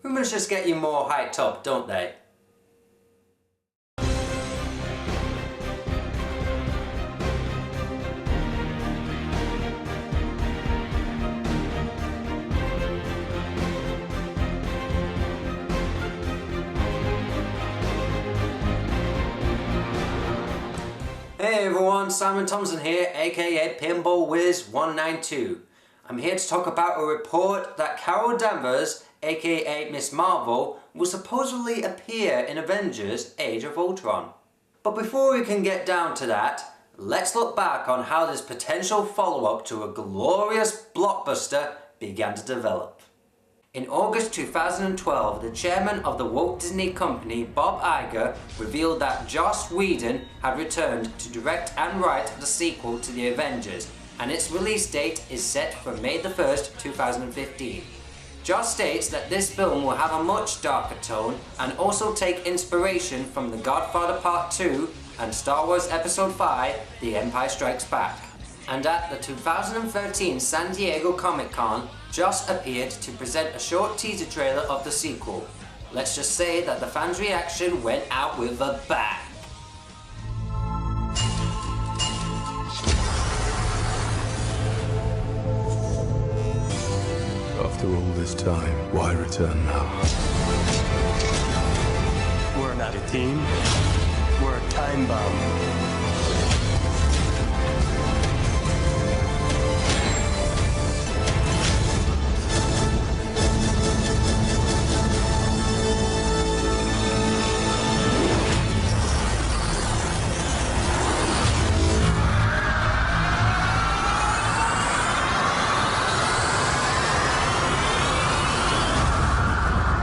Rumors just get you more hyped up, don't they? Hey everyone, Simon Thompson here, aka Pinball Wiz 192. I'm here to talk about a report that Carol Danvers, aka Miss Marvel, will supposedly appear in Avengers Age of Ultron. But before we can get down to that, let's look back on how this potential follow-up to a glorious blockbuster began to develop. In August 2012, the chairman of the Walt Disney Company, Bob Iger, revealed that Joss Whedon had returned to direct and write the sequel to The Avengers, and its release date is set for May 1st, 2015. Joss states that this film will have a much darker tone and also take inspiration from The Godfather Part 2 and Star Wars Episode 5, The Empire Strikes Back. And at the 2013 San Diego Comic-Con, Joss appeared to present a short teaser trailer of the sequel. Let's just say that the fans' reaction went out with a bang. After all this time, why return now? We're not a team. We're a time bomb.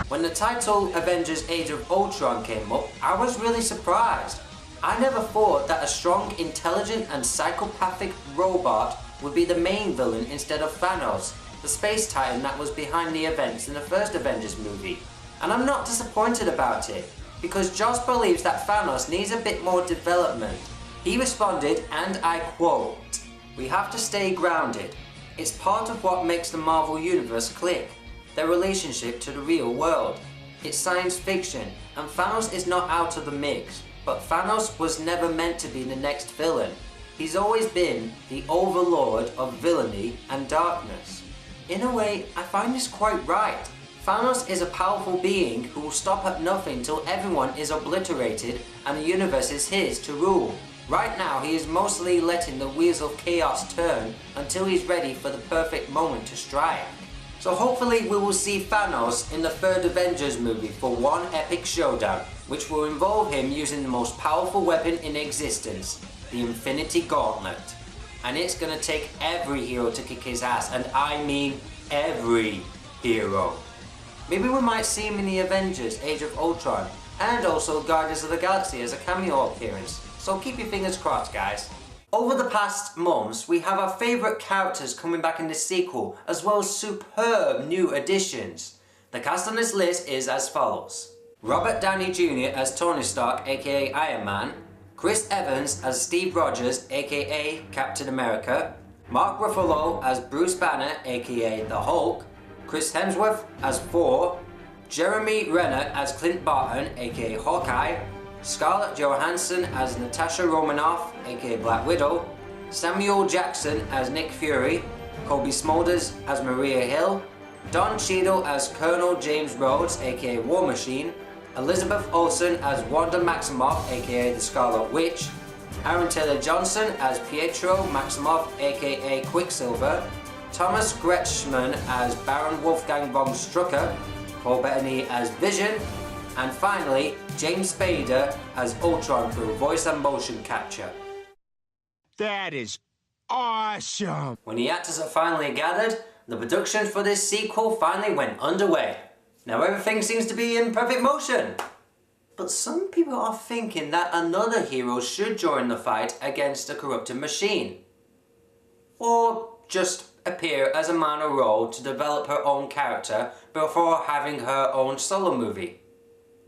When the title Avengers Age of Ultron came up, I was really surprised. I never thought that a strong, intelligent and psychopathic robot would be the main villain instead of Thanos, the space titan that was behind the events in the first Avengers movie. And I'm not disappointed about it, because Joss believes that Thanos needs a bit more development. He responded, and I quote, "We have to stay grounded. It's part of what makes the Marvel Universe click. Their relationship to the real world. It's science fiction, and Thanos is not out of the mix, but Thanos was never meant to be the next villain. He's always been the overlord of villainy and darkness." In a way, I find this quite right. Thanos is a powerful being who will stop at nothing till everyone is obliterated and the universe is his to rule. Right now, he is mostly letting the wheels of chaos turn until he's ready for the perfect moment to strike. So hopefully we will see Thanos in the third Avengers movie for one epic showdown, which will involve him using the most powerful weapon in existence, the Infinity Gauntlet. And it's gonna take every hero to kick his ass, and I mean every hero. Maybe we might see him in the Avengers Age of Ultron, and also Guardians of the Galaxy as a cameo appearance. So keep your fingers crossed, guys. Over the past months, we have our favourite characters coming back in this sequel, as well as superb new additions. The cast on this list is as follows: Robert Downey Jr. as Tony Stark, aka Iron Man, Chris Evans as Steve Rogers, aka Captain America, Mark Ruffalo as Bruce Banner, aka the Hulk, Chris Hemsworth as Thor, Jeremy Renner as Clint Barton, aka Hawkeye, Scarlett Johansson as Natasha Romanoff, aka Black Widow, Samuel Jackson as Nick Fury, Kobe Smulders as Maria Hill, Don Cheadle as Colonel James Rhodes, aka War Machine, Elizabeth Olsen as Wanda Maximoff, aka the Scarlet Witch, Aaron Taylor Johnson as Pietro Maximoff, aka Quicksilver, Thomas Kretschmann as Baron Wolfgang von Strucker, Paul Bettany as Vision, and finally, James Spader as Ultron through voice and motion capture. That is awesome! When the actors are finally gathered, the production for this sequel finally went underway. Now everything seems to be in perfect motion. But some people are thinking that another hero should join the fight against a corrupted machine. Or just appear as a minor role to develop her own character before having her own solo movie.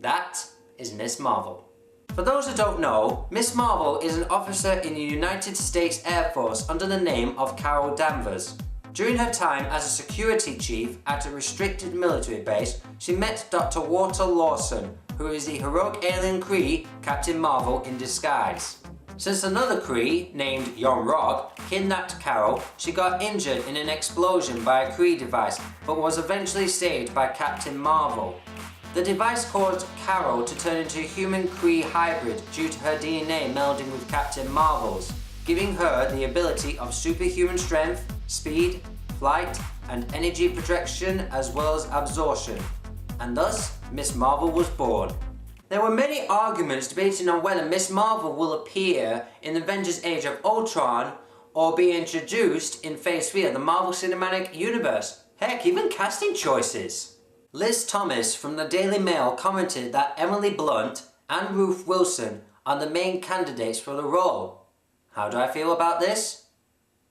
That is Miss Marvel. For those who don't know, Miss Marvel is an officer in the United States Air Force under the name of Carol Danvers. During her time as a security chief at a restricted military base, she met Dr. Walter Lawson, who is the heroic alien Kree Captain Marvel in disguise. Since another Kree, named Yon-Rogg, kidnapped Carol, she got injured in an explosion by a Kree device, but was eventually saved by Captain Marvel. The device caused Carol to turn into a human Kree hybrid due to her DNA melding with Captain Marvel's, giving her the ability of superhuman strength, speed, flight, and energy projection as well as absorption. And thus, Miss Marvel was born. There were many arguments debating on whether Miss Marvel will appear in Avengers Age of Ultron or be introduced in Phase 3 of the Marvel Cinematic Universe. Heck, even casting choices. Liz Thomas from the Daily Mail commented that Emily Blunt and Ruth Wilson are the main candidates for the role. How do I feel about this?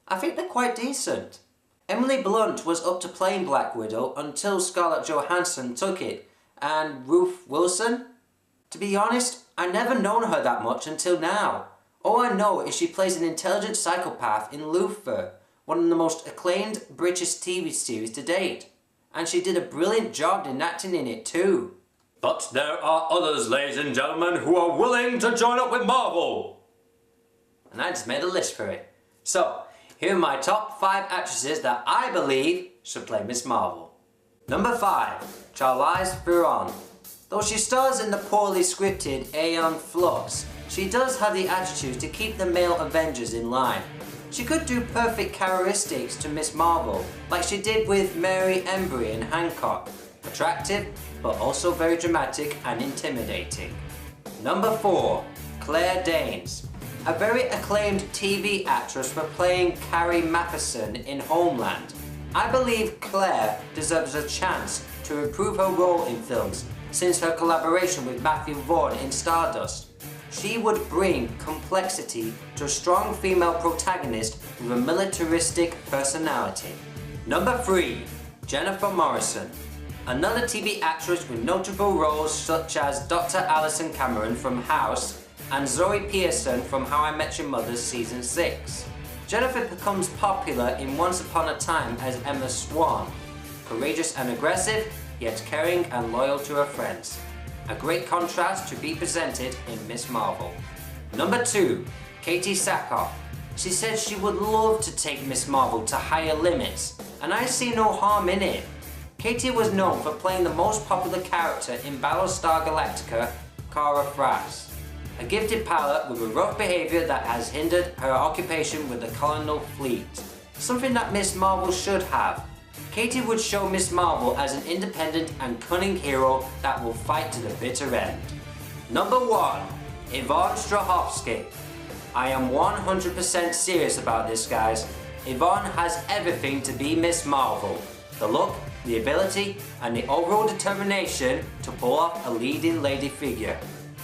I think they're quite decent. Emily Blunt was up to playing Black Widow until Scarlett Johansson took it, and Ruth Wilson? To be honest, I never known her that much until now. All I know is she plays an intelligent psychopath in Luther, one of the most acclaimed British TV series to date. And she did a brilliant job in acting in it too. But there are others, ladies and gentlemen, who are willing to join up with Marvel. And I just made a list for it. So, here are my top 5 actresses that I believe should play Miss Marvel. Number 5, Charlize Theron. Though she stars in the poorly scripted Aeon Flux, she does have the attitude to keep the male Avengers in line. She could do perfect characteristics to Miss Marvel, like she did with Mary Embry in Hancock. Attractive, but also very dramatic and intimidating. Number 4, Claire Danes. A very acclaimed TV actress for playing Carrie Matheson in Homeland. I believe Claire deserves a chance to improve her role in films since her collaboration with Matthew Vaughn in Stardust. She would bring complexity to a strong female protagonist with a militaristic personality. Number 3, Jennifer Morrison. Another TV actress with notable roles such as Dr. Alison Cameron from House and Zoe Pearson from How I Met Your Mother Season 6. Jennifer becomes popular in Once Upon a Time as Emma Swan. Courageous and aggressive, yet caring and loyal to her friends. A great contrast to be presented in Miss Marvel. Number 2, Katie Sackhoff. She said she would love to take Miss Marvel to higher limits, and I see no harm in it. Katie was known for playing the most popular character in Battlestar Galactica, Kara Frass. A gifted pilot with a rough behaviour that has hindered her occupation with the Colonial Fleet. Something that Miss Marvel should have. Katie would show Miss Marvel as an independent and cunning hero that will fight to the bitter end. Number 1, Yvonne Strahovski. I am 100% serious about this, guys. Yvonne has everything to be Miss Marvel. The look, the ability, and the overall determination to pull off a leading lady figure.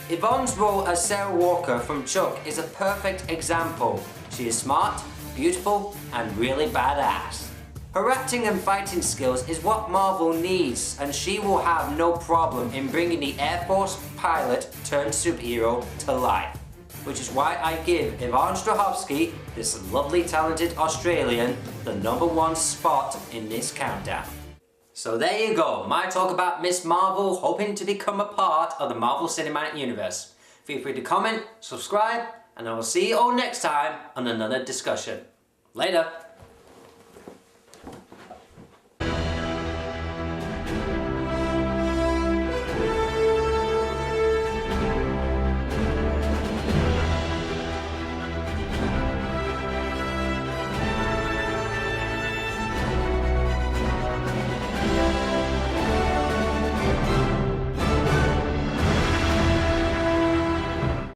Yvonne's role as Sarah Walker from Chuck is a perfect example. She is smart, beautiful, and really badass. Her acting and fighting skills is what Marvel needs, and she will have no problem in bringing the Air Force pilot turned superhero to life. Which is why I give Yvonne Strahovski, this lovely talented Australian, the number 1 spot in this countdown. So there you go, my talk about Miss Marvel hoping to become a part of the Marvel Cinematic Universe. Feel free to comment, subscribe, and I will see you all next time on another discussion. Later!